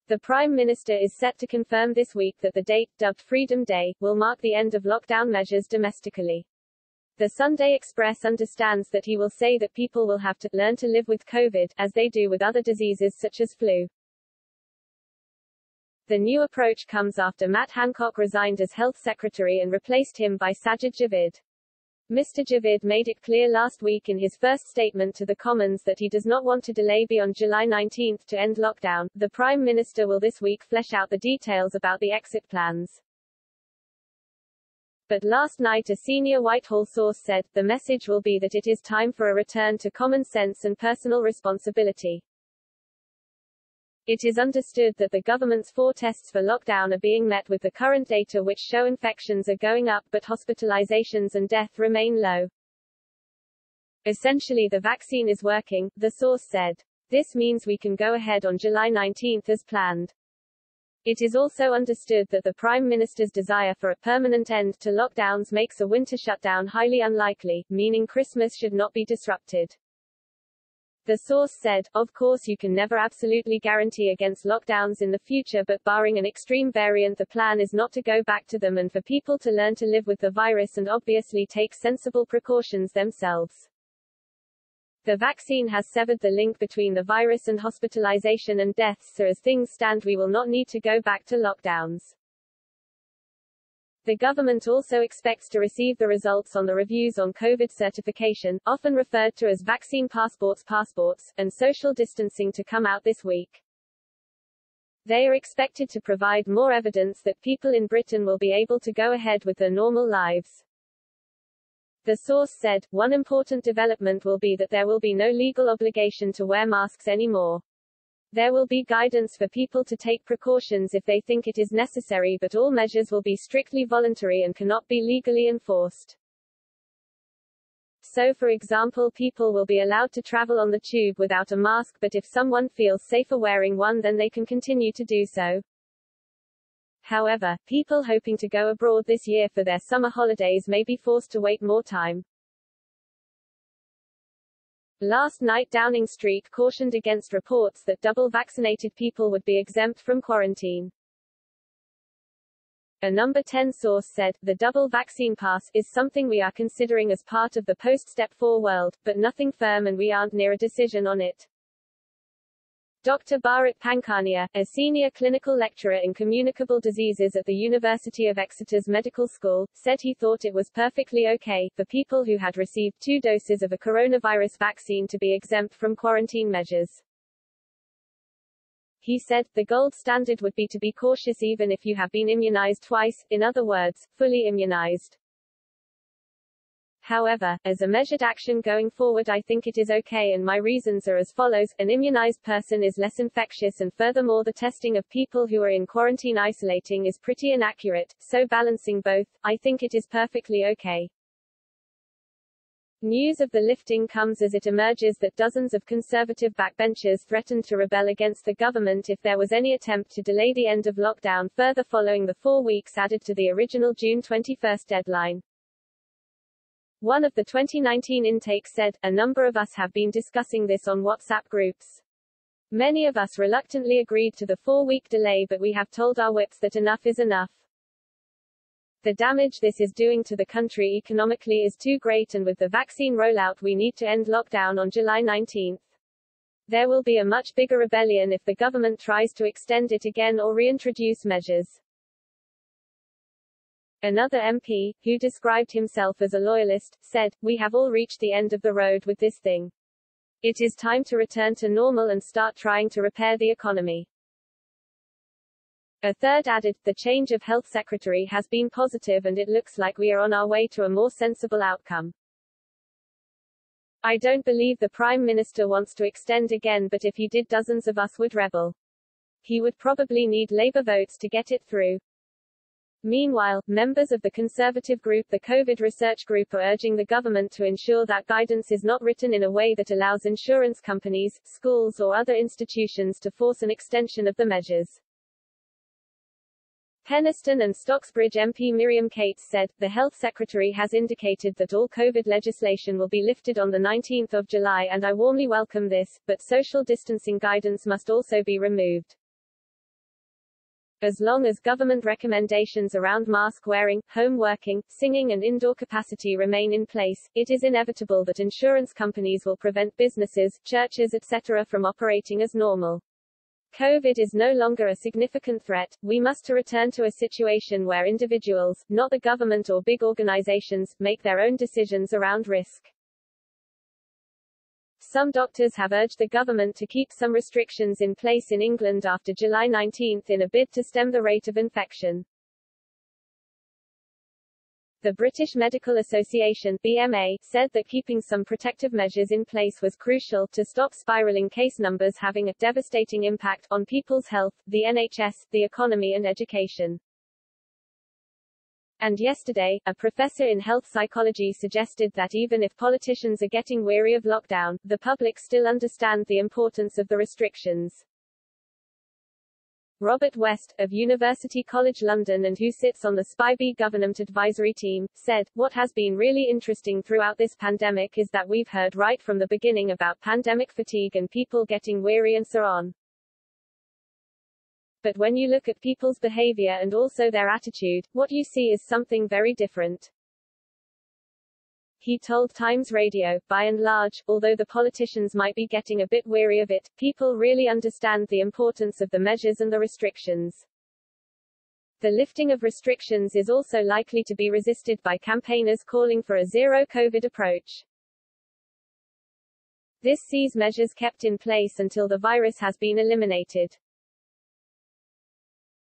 The Prime Minister is set to confirm this week that the date, dubbed Freedom Day, will mark the end of lockdown measures domestically. The Sunday Express understands that he will say that people will have to learn to live with COVID, as they do with other diseases such as flu. The new approach comes after Matt Hancock resigned as Health Secretary and replaced him by Sajid Javid. Mr. Javid made it clear last week in his first statement to the Commons that he does not want to delay beyond July 19 to end lockdown. The Prime Minister will this week flesh out the details about the exit plans. But last night a senior Whitehall source said, the message will be that it is time for a return to common sense and personal responsibility. It is understood that the government's 4 tests for lockdown are being met with the current data which show infections are going up but hospitalizations and death remain low. Essentially the vaccine is working, the source said. This means we can go ahead on July 19 as planned. It is also understood that the Prime Minister's desire for a permanent end to lockdowns makes a winter shutdown highly unlikely, meaning Christmas should not be disrupted. The source said, of course you can never absolutely guarantee against lockdowns in the future, but barring an extreme variant the plan is not to go back to them and for people to learn to live with the virus and obviously take sensible precautions themselves. The vaccine has severed the link between the virus and hospitalization and deaths, so as things stand we will not need to go back to lockdowns. The government also expects to receive the results on the reviews on COVID certification, often referred to as vaccine passports, and social distancing to come out this week. They are expected to provide more evidence that people in Britain will be able to go ahead with their normal lives. The source said, one important development will be that there will be no legal obligation to wear masks anymore. There will be guidance for people to take precautions if they think it is necessary, but all measures will be strictly voluntary and cannot be legally enforced. So for example, people will be allowed to travel on the tube without a mask, but if someone feels safer wearing one then they can continue to do so. However, people hoping to go abroad this year for their summer holidays may be forced to wait more time. Last night Downing Street cautioned against reports that double-vaccinated people would be exempt from quarantine. A Number 10 source said, the double vaccine pass is something we are considering as part of the post-Step 4 world, but nothing firm and we aren't near a decision on it. Dr. Bharat Pankania, a senior clinical lecturer in communicable diseases at the University of Exeter's Medical School, said he thought it was perfectly okay for people who had received 2 doses of a coronavirus vaccine to be exempt from quarantine measures. He said, the gold standard would be to be cautious even if you have been immunized twice, in other words, fully immunized. However, as a measured action going forward I think it is okay and my reasons are as follows. An immunized person is less infectious and furthermore the testing of people who are in quarantine isolating is pretty inaccurate, so balancing both, I think it is perfectly okay. News of the lifting comes as it emerges that dozens of Conservative backbenchers threatened to rebel against the government if there was any attempt to delay the end of lockdown further following the 4 weeks added to the original June 21 deadline. One of the 2019 intakes said, a number of us have been discussing this on WhatsApp groups. Many of us reluctantly agreed to the 4-week delay, but we have told our whips that enough is enough. The damage this is doing to the country economically is too great, and with the vaccine rollout we need to end lockdown on July 19. There will be a much bigger rebellion if the government tries to extend it again or reintroduce measures. Another MP, who described himself as a loyalist, said, we have all reached the end of the road with this thing. It is time to return to normal and start trying to repair the economy. A third added, the change of health secretary has been positive and it looks like we are on our way to a more sensible outcome. I don't believe the Prime Minister wants to extend again, but if he did dozens of us would rebel. He would probably need Labour votes to get it through. Meanwhile, members of the Conservative group, the COVID Research Group, are urging the government to ensure that guidance is not written in a way that allows insurance companies, schools or other institutions to force an extension of the measures. Penistone and Stocksbridge MP Miriam Cates said, the Health Secretary has indicated that all COVID legislation will be lifted on the 19th of July and I warmly welcome this, but social distancing guidance must also be removed. As long as government recommendations around mask wearing, home working, singing and indoor capacity remain in place, it is inevitable that insurance companies will prevent businesses, churches etc. from operating as normal. COVID is no longer a significant threat. We must return to a situation where individuals, not the government or big organizations, make their own decisions around risk. Some doctors have urged the government to keep some restrictions in place in England after July 19 in a bid to stem the rate of infection. The British Medical Association (BMA) said that keeping some protective measures in place was crucial to stop spiraling case numbers having a devastating impact on people's health, the NHS, the economy and education. And yesterday, a professor in health psychology suggested that even if politicians are getting weary of lockdown, the public still understand the importance of the restrictions. Robert West, of University College London and who sits on the SPIB government advisory team, said, "What has been really interesting throughout this pandemic is that we've heard right from the beginning about pandemic fatigue and people getting weary and so on. But when you look at people's behavior and also their attitude, what you see is something very different." He told Times Radio, "By and large, although the politicians might be getting a bit weary of it, people really understand the importance of the measures and the restrictions. The lifting of restrictions is also likely to be resisted by campaigners calling for a zero-COVID approach. This sees measures kept in place until the virus has been eliminated.